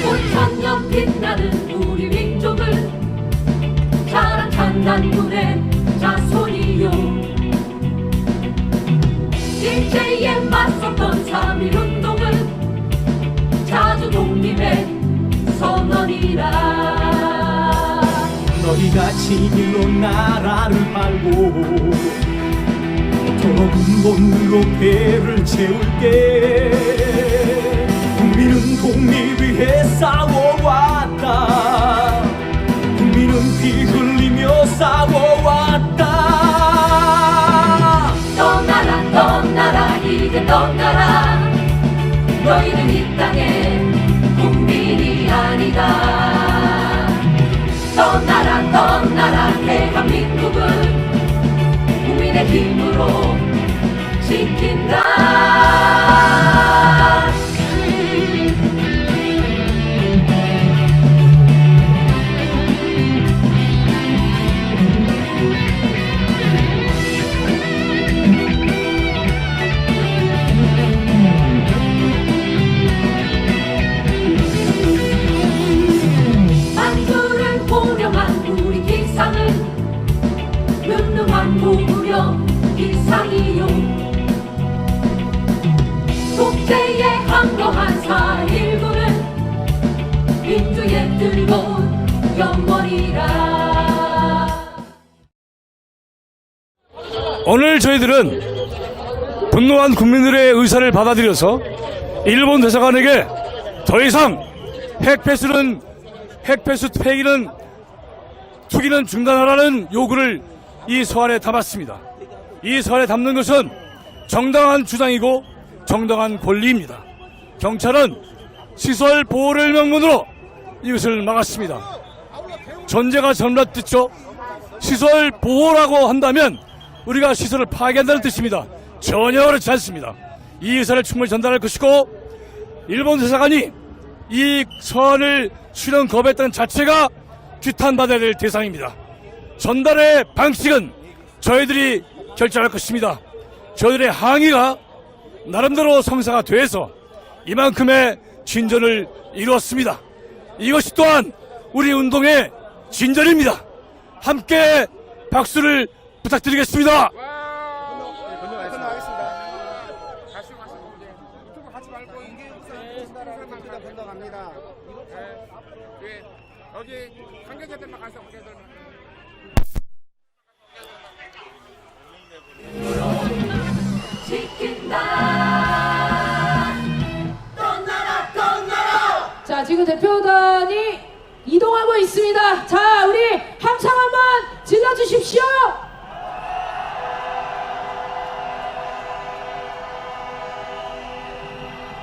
온천 만난군의 자손이요 일제에 맞섰던 3.1운동은 자주 독립의 선언이라 너희가 진일로 나라를 팔고 더 근본으로 배를 채울게 국민은 독립 위해 싸워왔다 국민은 피 흘리며 싸워왔다 떠나라 떠나라 이제 떠나라 너희는 이 땅의 국민이 아니다 떠나라 떠나라 대한민국은 국민의 힘으로 지킨다 만주를 호령한 우리 기상은 늠름한 고구려 기상이요 독재에 항거한 4.19는 민주의 뜨거운 영원이라 오늘 저희들은 분노한 국민들의 의사를 받아들여서 일본 대사관에게 더 이상 핵폐수 폐기는 투기는 중단하라는 요구를 이 서한에 담았습니다. 이 서한에 담는 것은 정당한 주장이고 정당한 권리입니다. 경찰은 시설 보호를 명분으로 이것을 막았습니다. 전제가 전라뜻죠. 시설 보호라고 한다면 우리가 시설을 파괴한다는 뜻입니다. 전혀 그렇지 않습니다. 이 의사를 충분히 전달할 것이고 일본 대사관이 이 서한을 수령 거부했다는 자체가 규탄받아야 될 대상입니다. 전달의 방식은 저희들이 결정할 것입니다. 저희들의 항의가 나름대로 성사가 돼서 이만큼의 진전을 이루었습니다. 이것이 또한 우리 운동의 진전입니다. 함께 박수를 부탁드리겠습니다. 여기 관계자들만 가서 지킨다 떠나라 떠나라 자, 지금 대표단이 이동하고 있습니다. 자, 우리 함성 한번 질러주십시오.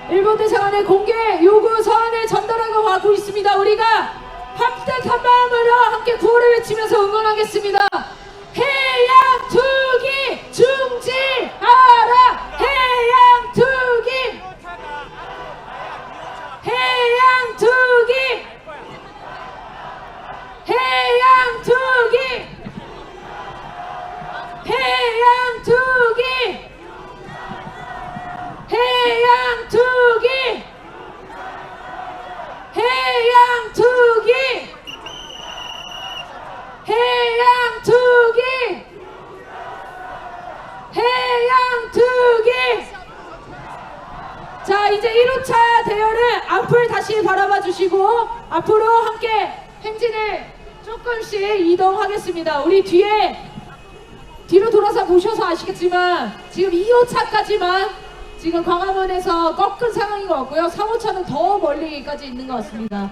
일본 대사관의 공개 요구 서한을 전달하고 가고 있습니다. 우리가 합뜻한 마음으로 함께 구호를 외치면서 응원하겠습니다. 해양 투기 중지하라. 해양 투기. 해양 투기. 해양 투기. 해양 투기. 해양 투기. 해양 투기. 해양 투기. 해양 투기. 자, 이제 1호차 대열을 앞을 다시 바라봐 주시고 앞으로 함께 행진을 조금씩 이동하겠습니다. 우리 뒤로 돌아서 보셔서 아시겠지만 지금 2호차까지만 지금 광화문에서 꺾은 상황인 것 같고요. 3호차는 더 멀리까지 있는 것 같습니다.